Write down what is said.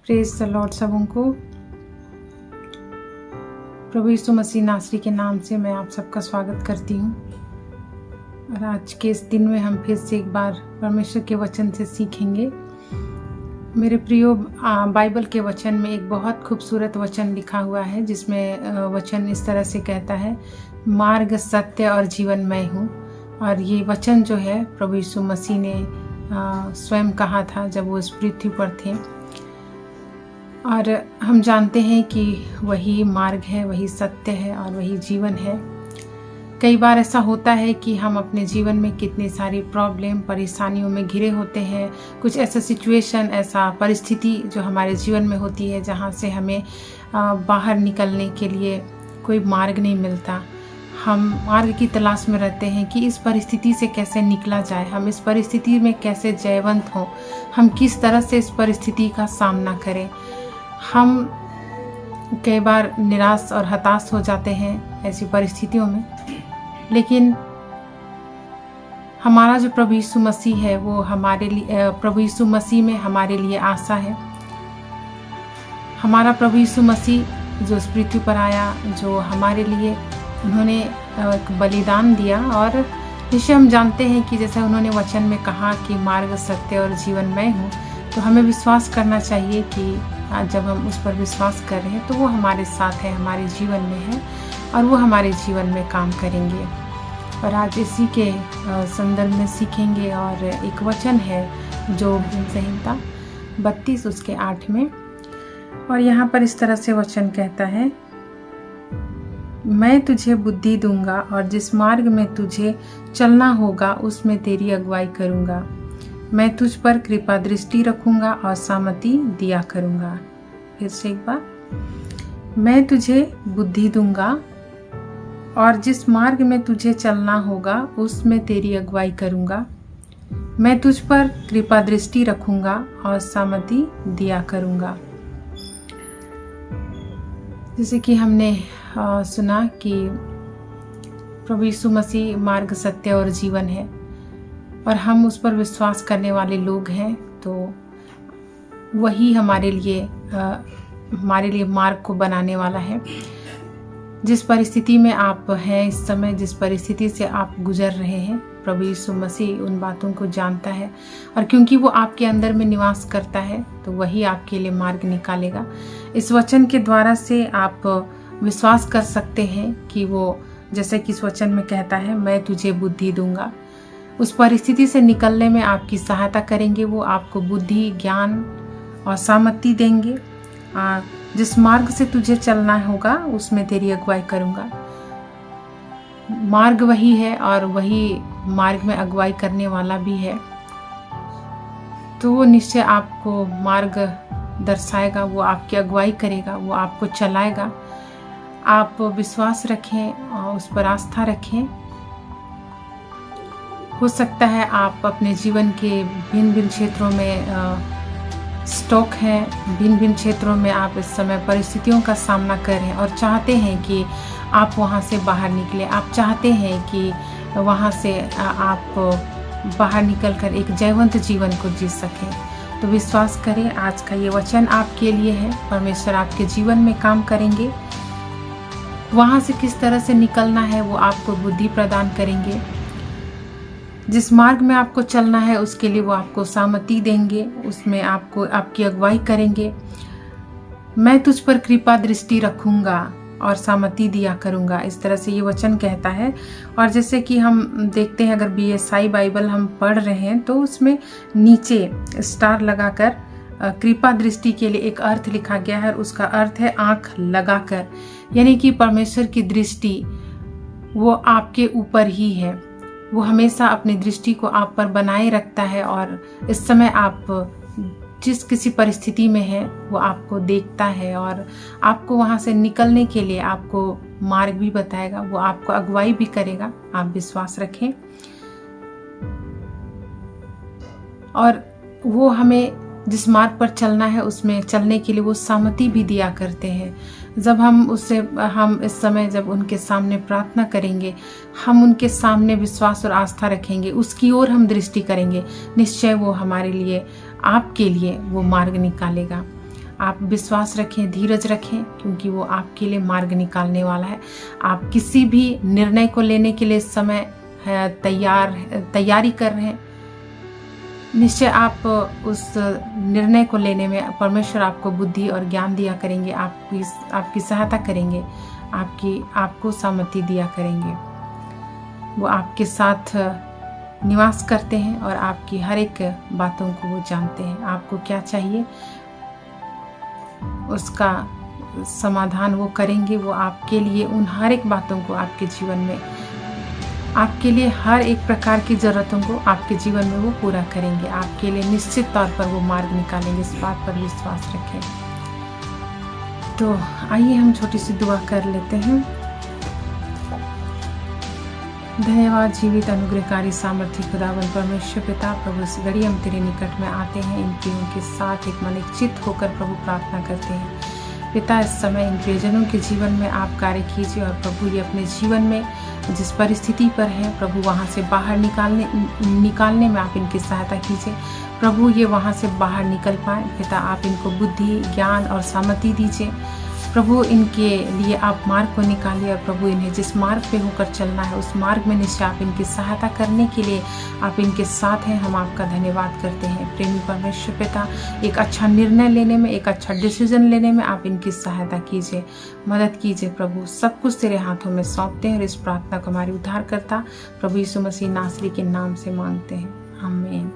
Praise the Lord सबों को। प्रभु यीशु मसीह नासरी के नाम से मैं आप सबका स्वागत करती हूँ। और आज के इस दिन में हम फिर से एक बार परमेश्वर के वचन से सीखेंगे। मेरे प्रियो, बाइबल के वचन में एक बहुत खूबसूरत वचन लिखा हुआ है, जिसमें वचन इस तरह से कहता है, मार्ग, सत्य और जीवन मैं हूँ। और ये वचन जो है प्रभु यीशु मसीह ने स्वयं कहा था जब वो इस पृथ्वी पर थे। और हम जानते हैं कि वही मार्ग है, वही सत्य है और वही जीवन है। कई बार ऐसा होता है कि हम अपने जीवन में कितनी सारी प्रॉब्लम, परेशानियों में घिरे होते हैं। कुछ ऐसा सिचुएशन, ऐसा परिस्थिति जो हमारे जीवन में होती है जहाँ से हमें बाहर निकलने के लिए कोई मार्ग नहीं मिलता। हम मार्ग की तलाश में रहते हैं कि इस परिस्थिति से कैसे निकला जाए, हम इस परिस्थिति में कैसे जयवंत हों, हम किस तरह से इस परिस्थिति का सामना करें। हम कई बार निराश और हताश हो जाते हैं ऐसी परिस्थितियों में, लेकिन हमारा जो प्रभु यीशु मसीह है वो हमारे लिए, प्रभु यीशु मसीह में हमारे लिए आशा है। हमारा प्रभु यीशु मसीह जो इस पृथ्वी पर आया, जो हमारे लिए उन्होंने एक बलिदान दिया, और जिसे हम जानते हैं कि जैसे उन्होंने वचन में कहा कि मार्ग, सत्य और जीवन मैं हूँ, तो हमें विश्वास करना चाहिए कि जब हम उस पर विश्वास कर रहे हैं तो वो हमारे साथ है, हमारे जीवन में है और वो हमारे जीवन में काम करेंगे। और आज इसी के संदर्भ में सीखेंगे। और एक वचन है जो संहिता 32 उसके 8 में, और यहाँ पर इस तरह से वचन कहता है, मैं तुझे बुद्धि दूंगा और जिस मार्ग में तुझे चलना होगा उसमें तेरी अगुवाई करूंगा। मैं तुझ पर कृपा दृष्टि रखूंगा और सामति दिया करूंगा। फिर से एक बार, मैं तुझे बुद्धि दूंगा और जिस मार्ग में तुझे चलना होगा उसमें तेरी अगुवाई करूंगा। मैं तुझ पर कृपा दृष्टि रखूंगा और सामति दिया करूंगा। जैसे कि हमने सुना कि प्रभु यीशु मसीह मार्ग, सत्य और जीवन है, और हम उस पर विश्वास करने वाले लोग हैं, तो वही हमारे लिए मार्ग को बनाने वाला है। जिस परिस्थिति में आप हैं इस समय, जिस परिस्थिति से आप गुजर रहे हैं, प्रभु यीशु मसीह उन बातों को जानता है, और क्योंकि वो आपके अंदर में निवास करता है तो वही आपके लिए मार्ग निकालेगा। इस वचन के द्वारा से आप विश्वास कर सकते हैं कि वो, जैसे कि इस वचन में कहता है, मैं तुझे बुद्धि दूंगा, उस परिस्थिति से निकलने में आपकी सहायता करेंगे। वो आपको बुद्धि, ज्ञान और सामर्थ्य देंगे। जिस मार्ग से तुझे चलना होगा उसमें तेरी अगुवाई करूंगा। मार्ग वही है और वही मार्ग में अगुवाई करने वाला भी है, तो वो निश्चय आपको मार्ग दर्शाएगा, वो आपकी अगुवाई करेगा, वो आपको चलाएगा। आप विश्वास रखें और उस पर आस्था रखें। हो सकता है आप अपने जीवन के भिन्न भिन्न क्षेत्रों में स्टॉक हैं, भिन्न भिन्न क्षेत्रों में आप इस समय परिस्थितियों का सामना कर रहे हैं और चाहते हैं कि आप वहां से बाहर निकले। आप चाहते हैं कि वहां से आप बाहर निकलकर एक जयवंत जीवन को जी सकें। तो विश्वास करें, आज का ये वचन आपके लिए है। परमेश्वर आपके जीवन में काम करेंगे। वहां से किस तरह से निकलना है वो आपको बुद्धि प्रदान करेंगे। जिस मार्ग में आपको चलना है उसके लिए वो आपको सामर्थ्य देंगे, उसमें आपको आपकी अगुवाई करेंगे। मैं तुझ पर कृपा दृष्टि रखूंगा और सामर्थ्य दिया करूंगा, इस तरह से ये वचन कहता है। और जैसे कि हम देखते हैं, अगर BSI बाइबल हम पढ़ रहे हैं तो उसमें नीचे स्टार लगाकर कृपा दृष्टि के लिए एक अर्थ लिखा गया है, उसका अर्थ है आंख लगाकर, यानी कि परमेश्वर की दृष्टि वो आपके ऊपर ही है। वो हमेशा अपनी दृष्टि को आप पर बनाए रखता है, और इस समय आप जिस किसी परिस्थिति में है वो आपको देखता है और आपको वहां से निकलने के लिए आपको मार्ग भी बताएगा, वो आपको अगुवाई भी करेगा। आप विश्वास रखें, और वो हमें जिस मार्ग पर चलना है उसमें चलने के लिए वो सामर्थ्य भी दिया करते हैं। जब हम इस समय जब उनके सामने प्रार्थना करेंगे, हम उनके सामने विश्वास और आस्था रखेंगे, उसकी ओर हम दृष्टि करेंगे, निश्चय वो हमारे लिए, आपके लिए वो मार्ग निकालेगा। आप विश्वास रखें, धीरज रखें, क्योंकि वो आपके लिए मार्ग निकालने वाला है। आप किसी भी निर्णय को लेने के लिए इस समय तैयारी कर रहे हैं, निश्चय आप उस निर्णय को लेने में परमेश्वर आपको बुद्धि और ज्ञान दिया करेंगे, आपकी सहायता करेंगे, आपको सहमति दिया करेंगे। वो आपके साथ निवास करते हैं और आपकी हर एक बातों को वो जानते हैं। आपको क्या चाहिए उसका समाधान वो करेंगे। वो आपके लिए उन हर एक बातों को आपके जीवन में, आपके लिए हर एक प्रकार की ज़रूरतों को आपके जीवन में वो पूरा करेंगे। आपके लिए निश्चित तौर पर वो मार्ग निकालेंगे, इस बात पर विश्वास रखें। तो आइए हम छोटी सी दुआ कर लेते हैं। धन्यवाद जीवित अनुग्रहकारी सामर्थ्य खुदावन परमेश्वर पिता, प्रभु इस घड़ी हम तेरे निकट में आते हैं, इन प्रियों के साथ एक मन एक चित्त होकर प्रभु प्रार्थना करते हैं। पिता, इस समय इन प्रियजनों के जीवन में आप कार्य कीजिए और प्रभु ये अपने जीवन में जिस परिस्थिति पर है प्रभु वहाँ से बाहर निकालने में आप इनकी सहायता कीजिए। प्रभु ये वहाँ से बाहर निकल पाए। पिता, आप इनको बुद्धि, ज्ञान और सामर्थ्य दीजिए। प्रभु इनके लिए आप मार्ग को निकालिए और प्रभु इन्हें जिस मार्ग पे होकर चलना है उस मार्ग में निश्चय आप इनकी सहायता करने के लिए आप इनके साथ हैं। हम आपका धन्यवाद करते हैं। प्रेमी परमेश्वर पिता, एक अच्छा निर्णय लेने में, एक अच्छा डिसीजन लेने में आप इनकी सहायता कीजिए, मदद कीजिए। प्रभु सब कुछ तेरे हाथों में सौंपते हैं और इस प्रार्थना को हमारे उद्धारकर्ता प्रभु यीशु मसीह नासरी के नाम से मांगते हैं, आमीन।